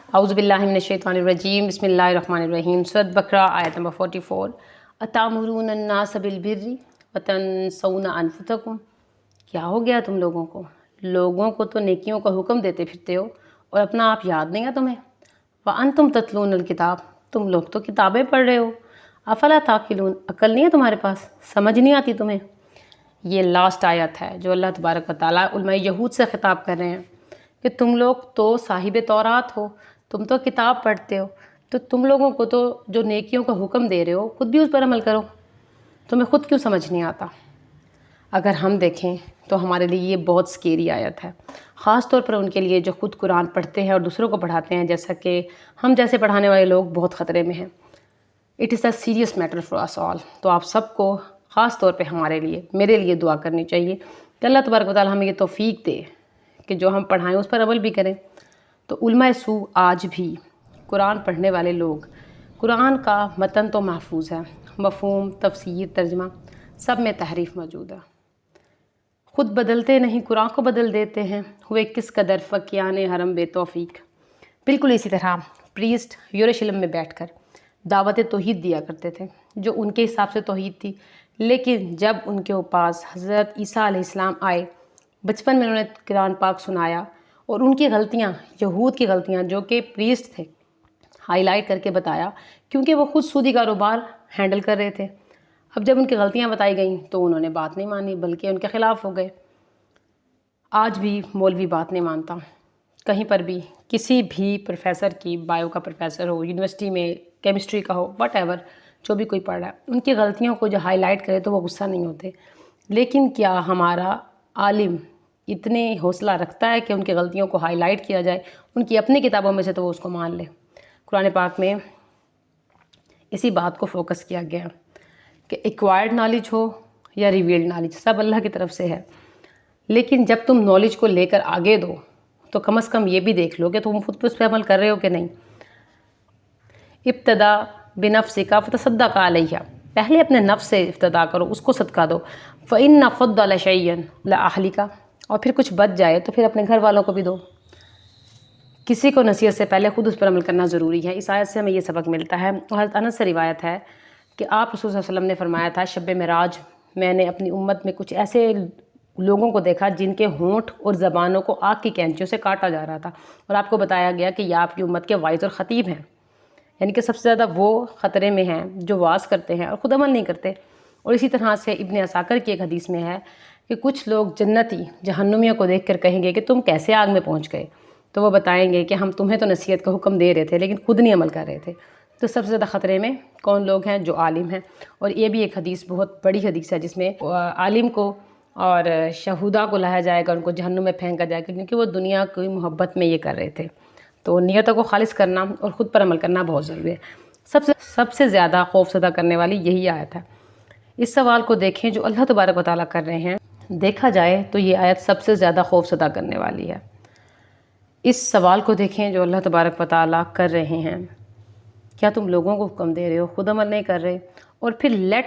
اعوذ باللہ من الشیطان الرجیم، بسم اللہ الرحمن الرحیم۔ سورۃ بقرہ آیت نمبر 44۔ اتامرون الناس بالبر وتنسون انفسکم، کیا ہو گیا تم لوگوں کو؟ لوگوں کو تو نیکیوں کا حکم دیتے پھرتے ہو اور اپنا آپ یاد نہیں ہے تمہیں۔ وانتم تتلون الکتاب، تم لوگ تو کتابیں پڑھ رہے ہو۔ افلا تعقلون، عقل نہیں ہے تمہارے پاس، سمجھ نہیں آتی تمہیں؟ یہ لاسٹ آیت ہے جو اللہ تبارک و تعالیٰ علماء یہود سے خطاب کر رہے ہیں کہ تم لوگ تو صاحب تورات ہو، تم تو کتاب پڑھتے ہو، تو تم لوگوں کو تو جو نیکیوں کا حکم دے رہے ہو خود بھی اس پر عمل کرو، تمہیں خود کیوں سمجھ نہیں آتا؟ اگر ہم دیکھیں تو ہمارے لیے یہ بہت سکیری آیت ہے، خاص طور پر ان کے لیے جو خود قرآن پڑھتے ہیں اور دوسروں کو پڑھاتے ہیں، جیسا کہ ہم جیسے پڑھانے والے لوگ بہت خطرے میں ہیں۔ It is a serious matter for us all. تو آپ سب کو خاص طور پہ ہمارے لیے، میرے لیے دعا کرنی چاہیے کہ اللہ تبارک و تعالیٰ ہمیں یہ توفیق دے کہ جو ہم پڑھائیں اس پر عمل بھی کریں۔ تو علماء سو آج بھی قرآن پڑھنے والے لوگ، قرآن کا متن تو محفوظ ہے، مفہوم، تفسیر، ترجمہ سب میں تحریف موجود ہے۔ خود بدلتے نہیں، قرآن کو بدل دیتے ہیں، ہوئے کس قدر فقیان حرم بے توفیق۔ بالکل اسی طرح پریسٹ یروشلم میں بیٹھ کر دعوت توحید دیا کرتے تھے جو ان کے حساب سے توحید تھی، لیکن جب ان کے پاس حضرت عیسیٰ علیہ السلام آئے، بچپن میں انہوں نے قرآن پاک سنایا اور ان کی غلطیاں، یہود کی غلطیاں جو کہ پریسٹ تھے، ہائی لائٹ کر کے بتایا، کیونکہ وہ خود سودی کاروبار ہینڈل کر رہے تھے۔ اب جب ان کی غلطیاں بتائی گئیں تو انہوں نے بات نہیں مانی بلکہ ان کے خلاف ہو گئے۔ آج بھی مولوی بات نہیں مانتا، کہیں پر بھی کسی بھی پروفیسر کی، بایو کا پروفیسر ہو، یونیورسٹی میں کیمسٹری کا ہو، واٹ ایور، جو بھی کوئی پڑھ رہا ہے، ان کی غلطیوں کو جو ہائی لائٹ کرے تو وہ غصہ نہیں ہوتے۔ لیکن کیا ہمارا عالم اتنے حوصلہ رکھتا ہے کہ ان کی غلطیوں کو ہائی لائٹ کیا جائے ان کی اپنی کتابوں میں سے تو وہ اس کو مان لے؟ قرآن پاک میں اسی بات کو فوکس کیا گیا کہ ایکوائرڈ نالج ہو یا ریویلڈ نالج، سب اللہ کی طرف سے ہے، لیکن جب تم نالج کو لے کر آگے دو تو کم از کم یہ بھی دیکھ لو کہ تم خود پہ اس پہ عمل کر رہے ہو کہ نہیں۔ ابتدا بنفسک فتصدق علیہ، پہلے اپنے نفس سے ابتدا کرو، اس کو صدقہ دو۔ فإن فضل شیئا لأہلک، اور پھر کچھ بچ جائے تو پھر اپنے گھر والوں کو بھی دو۔ کسی کو نصیحت سے پہلے خود اس پر عمل کرنا ضروری ہے۔ اس آیت سے ہمیں یہ سبق ملتا ہے۔ اور حضرت انس سے روایت ہے کہ آپ رسول صلی اللہ علیہ وسلم نے فرمایا تھا، شب معراج میں نے اپنی امت میں کچھ ایسے لوگوں کو دیکھا جن کے ہونٹ اور زبانوں کو آگ کی کینچیوں سے کاٹا جا رہا تھا، اور آپ کو بتایا گیا کہ یہ آپ کی امت کے واعظ اور خطیب ہیں، یعنی کہ سب سے زیادہ وہ خطرے میں ہیں جو واعظ کرتے ہیں اور خود عمل نہیں کرتے۔ اور اسی طرح سے ابن عساکر کی ایک حدیث میں ہے کہ کچھ لوگ جنتی جہنمیوں کو دیکھ کر کہیں گے کہ تم کیسے آگ میں پہنچ گئے؟ تو وہ بتائیں گے کہ ہم تمہیں تو نصیحت کا حکم دے رہے تھے لیکن خود نہیں عمل کر رہے تھے۔ تو سب سے زیادہ خطرے میں کون لوگ ہیں؟ جو عالم ہیں۔ اور یہ بھی ایک حدیث، بہت بڑی حدیث ہے، جس میں عالم کو اور شہودہ کو لایا جائے گا، ان کو جہنم میں پھینکا جائے گا، کیونکہ وہ دنیا کی محبت میں یہ کر رہے تھے۔ تو نیتوں کو خالص کرنا اور خود پر عمل کرنا بہت ضروری ہے۔ سب سے زیادہ خوف زدہ کرنے والی یہی آیت ہے۔ اس سوال کو دیکھیں جو اللہ تبارک و تعالیٰ کر رہے ہیں، دیکھا جائے تو یہ آیت سب سے زیادہ خوف زدہ کرنے والی ہے۔ اس سوال کو دیکھیں جو اللہ تبارک و تعالیٰ کر رہے ہیں، کیا تم لوگوں کو حکم دے رہے ہو، خود عمل نہیں کر رہے؟ اور پھر let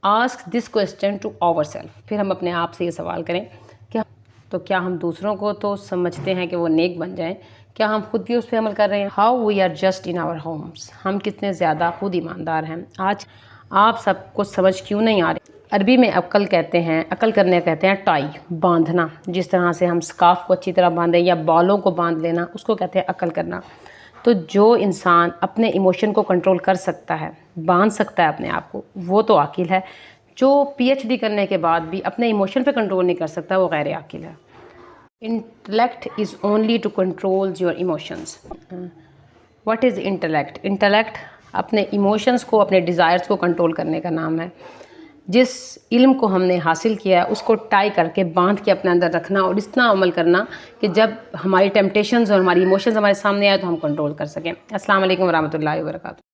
ask this question to our self, پھر ہم اپنے آپ سے یہ سوال کریں کہ کیا ہم دوسروں کو تو سمجھتے ہیں کہ وہ نیک بن جائیں، کیا ہم خود بھی اس پہ عمل کر رہے ہیں؟ How we are just in our homes, ہم کتنے زیادہ خود ایماندار ہیں۔ آج آپ سب کو سمجھ کیوں نہیں آ رہی؟ عربی میں عقل کہتے ہیں، عقل کرنے کہتے ہیں ٹائی، باندھنا، جس طرح سے ہم سکارف کو اچھی طرح باندھیں یا بالوں کو باندھ لینا، اس کو کہتے ہیں عقل کرنا۔ تو جو انسان اپنے ایموشن کو کنٹرول کر سکتا ہے، باندھ سکتا ہے اپنے آپ کو، وہ تو عاقل ہے۔ جو پی ایچ ڈی کرنے کے بعد بھی اپنے ایموشن پہ کنٹرول نہیں کر سکتا، وہ غیر عاقل ہے۔ Intellect is only to control your emotions. What is intellect? Intellect اپنے ایموشنز کو، اپنے ڈیزائرز کو کنٹرول کرنے کا نام ہے۔ جس علم کو ہم نے حاصل کیا ہے اس کو ٹائی کر کے، باندھ کے اپنے اندر رکھنا، اور اس طرح عمل کرنا کہ جب ہماری ٹیمپٹیشنز اور ہماری ایموشنز ہمارے سامنے آئے تو ہم کنٹرول کر سکیں۔ السلام علیکم ورحمۃ اللہ وبرکاتہ۔